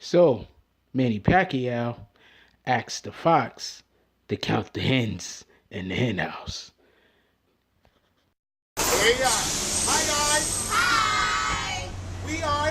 So, Manny Pacquiao asked the fox to count the hens in the hen house. Here you are. Hi, guys. Hi! We are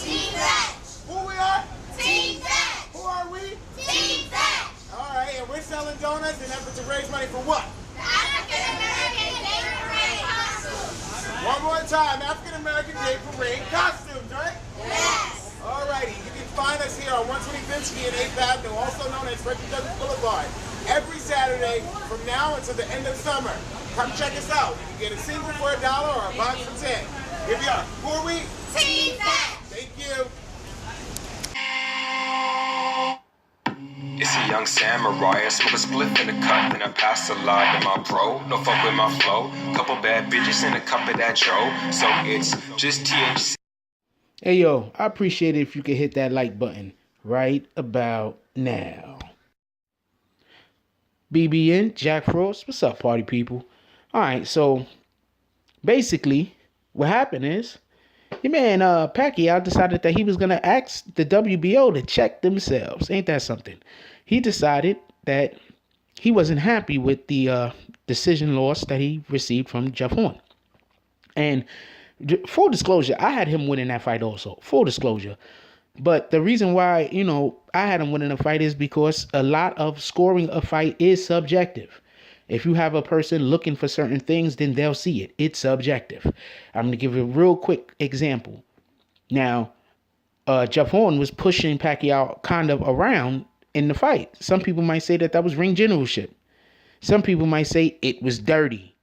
Team Vetch! who we are. Team Vetch! Who are we? Team Vetch! All right, and we're selling donuts in an effort to raise money for what? The African American Day Parade costume! One more time, African American Day Parade costumes, right? Yes! All righty, you can find us here on 125th Street and 8th Avenue, also known as Frederick Douglass Boulevard, every Saturday from now until the end of summer. Come check us out. You can get a single for $1 or a box for 10. Here we are. Who are we? Team Vetch! Thank you. It's a young samurai, I smoke a spliff in the cup, then I pass a line to my bro. No fuck with my flow. Couple bad bitches and a cup of that Joe. So it's just THC. Hey yo, I appreciate it if you could hit that like button right about now. BBN, Jack Frost, what's up, party people? All right, so basically, what happened is your man Pacquiao decided that he was gonna ask the WBO to check themselves. Ain't that something? He decided that he wasn't happy with the decision loss that he received from Jeff Horn. And full disclosure, I had him winning that fight also. Full disclosure. But the reason why, I had him winning a fight is because a lot of scoring a fight is subjective. If you have a person looking for certain things, then they'll see it. It's subjective. I'm going to give you a real quick example. Now, Jeff Horn was pushing Pacquiao kind of around in the fight. Some people might say that was ring generalship. Some people might say it was dirty.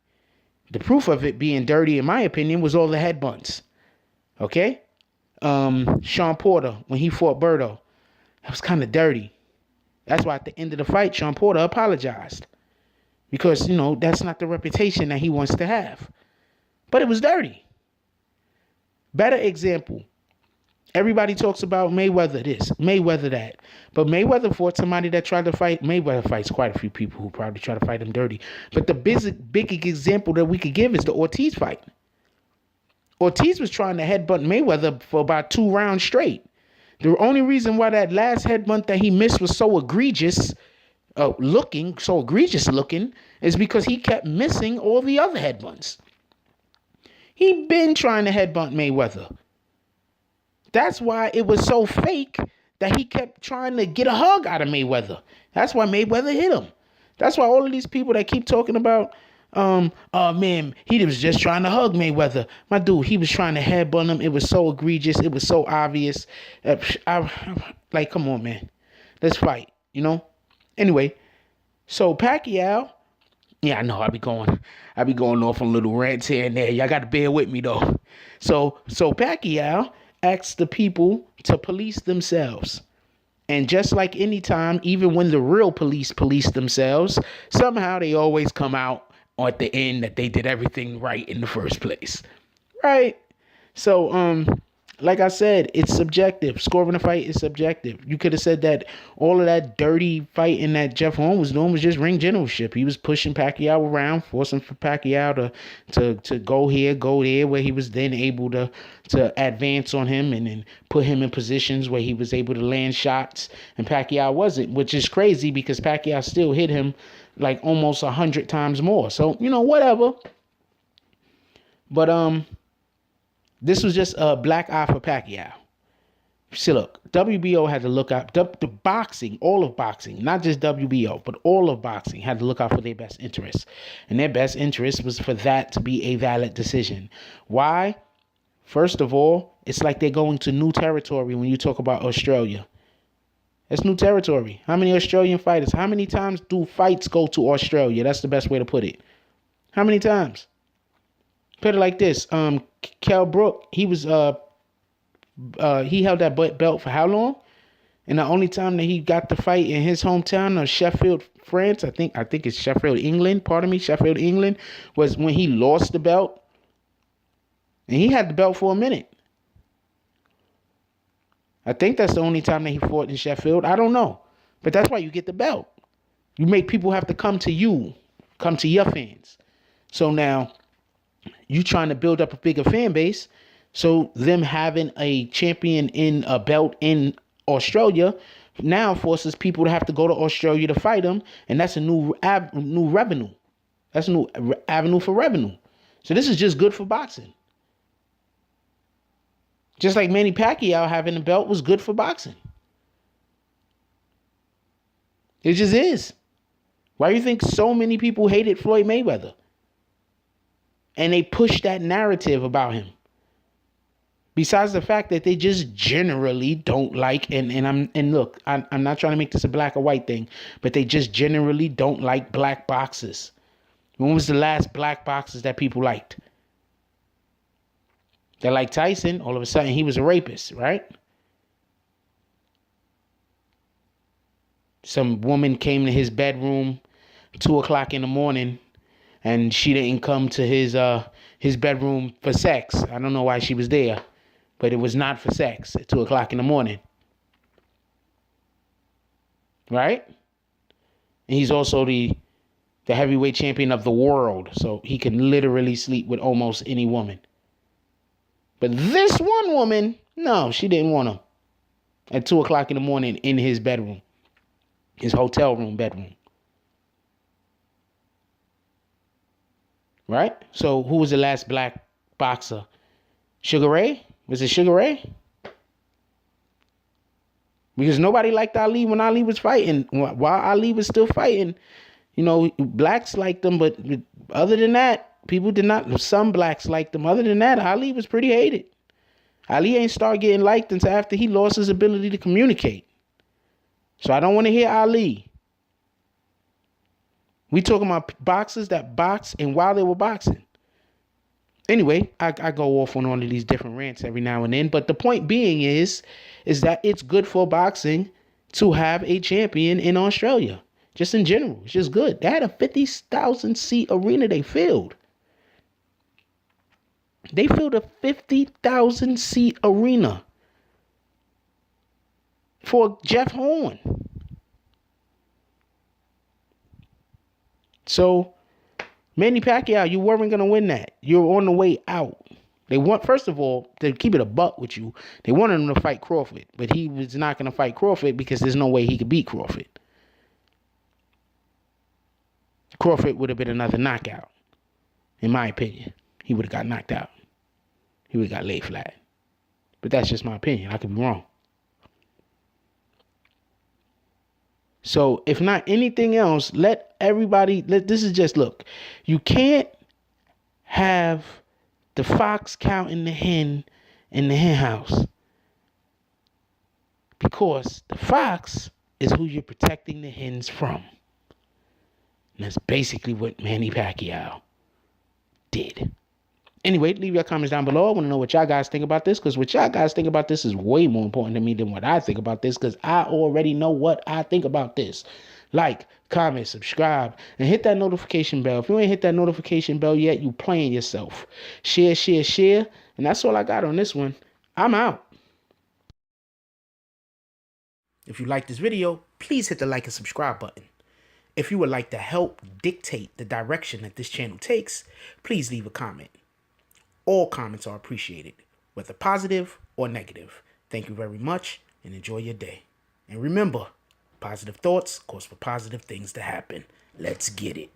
The proof of it being dirty, in my opinion, was all the headbutts. Okay? Sean Porter, when he fought Berto, that was kind of dirty. That's why at the end of the fight, Sean Porter apologized. Because, that's not the reputation that he wants to have. But it was dirty. Better example. Everybody talks about Mayweather this, Mayweather that. But Mayweather fought somebody that tried to fight. Mayweather fights quite a few people who probably try to fight him dirty. But the big example that we could give is the Ortiz fight. Ortiz was trying to headbutt Mayweather for about 2 rounds straight. The only reason why that last headbutt that he missed was so egregious looking, is because he kept missing all the other headbutts. He been trying to headbutt Mayweather. That's why it was so fake that he kept trying to get a hug out of Mayweather. That's why Mayweather hit him. That's why all of these people that keep talking about, oh man, he was just trying to hug Mayweather. My dude, he was trying to headbutt him. It was so egregious. It was so obvious. Like, come on, man. Let's fight, Anyway, so Pacquiao, yeah, I know I be going off on little rants here and there. Y'all got to bear with me though. So Pacquiao asked the people to police themselves. And just like any time, even when the real police themselves, somehow they always come out at the end that they did everything right in the first place. Right? So, like I said, it's subjective. Scoring a fight is subjective. You could have said that all of that dirty fighting that Jeff Horn was doing was just ring generalship. He was pushing Pacquiao around, forcing for Pacquiao to go here, go there, where he was then able to advance on him and then put him in positions where he was able to land shots, and Pacquiao wasn't, which is crazy because Pacquiao still hit him like almost 100 times more. So, whatever. But, this was just a black eye for Pacquiao. See, look, WBO had to look out, the boxing, all of boxing, not just WBO, but all of boxing had to look out for their best interests. And their best interest was for that to be a valid decision. Why? First of all, it's like they're going to new territory when you talk about Australia. It's new territory. How many Australian fighters? How many times do fights go to Australia? That's the best way to put it. How many times? Put it like this. Kell Brook, he was he held that belt for how long? And the only time that he got the fight in his hometown of Sheffield, France, I think it's Sheffield, England, Sheffield, England, was when he lost the belt. And he had the belt for a minute. I think that's the only time that he fought in Sheffield. I don't know. But that's why you get the belt. You make people have to come to you, come to your fans. So now you trying to build up a bigger fan base. So them having a champion in a belt in Australia now forces people to have to go to Australia to fight him, and that's a new revenue. That's a new avenue for revenue. So this is just good for boxing. Just like Manny Pacquiao having the belt was good for boxing. It just is. Why do you think so many people hated Floyd Mayweather? And they pushed that narrative about him. Besides the fact that they just generally don't like, and look, I'm not trying to make this a black or white thing, but they just generally don't like black boxers. When was the last black boxers that people liked? They like Tyson. All of a sudden, he was a rapist, right? Some woman came to his bedroom 2:00 in the morning, and she didn't come to his bedroom for sex. I don't know why she was there, but it was not for sex at 2:00 in the morning, right? And he's also the heavyweight champion of the world, so he can literally sleep with almost any woman. But this one woman, no, she didn't want him at 2:00 in the morning in his bedroom, his hotel room bedroom. Right? So who was the last black boxer? Sugar Ray? Was it Sugar Ray? Because nobody liked Ali when Ali was fighting. While Ali was still fighting, blacks liked him, but other than that, people did not. Some blacks liked him. Other than that, Ali was pretty hated. Ali ain't start getting liked until after he lost his ability to communicate. So I don't want to hear Ali. We talking about boxers that boxed and while they were boxing. Anyway, I go off on one of these different rants every now and then, but the point being is that it's good for boxing to have a champion in Australia. Just in general, it's just good. They had a 50,000 seat arena they filled. They filled a 50,000 seat arena for Jeff Horn. So, Manny Pacquiao, you weren't going to win that. You're on the way out. They want, first of all, to keep it a buck with you, they wanted him to fight Crawford, but he was not going to fight Crawford because there's no way he could beat Crawford. Crawford would have been another knockout, in my opinion. He would have got knocked out. He would have got laid flat. But that's just my opinion. I could be wrong. So if not anything else, this is just, look, you can't have the fox counting the hen in the hen house, because the fox is who you're protecting the hens from. And that's basically what Manny Pacquiao did. Anyway, leave your comments down below. I want to know what y'all guys think about this, because what y'all guys think about this is way more important to me than what I think about this, because I already know what I think about this. Like, comment, subscribe, and hit that notification bell. If you ain't hit that notification bell yet, you playing yourself. Share, share, share. And that's all I got on this one. I'm out. If you like this video, please hit the like and subscribe button. If you would like to help dictate the direction that this channel takes, please leave a comment. All comments are appreciated, whether positive or negative. Thank you very much, and enjoy your day. And remember, positive thoughts cause for positive things to happen. Let's get it.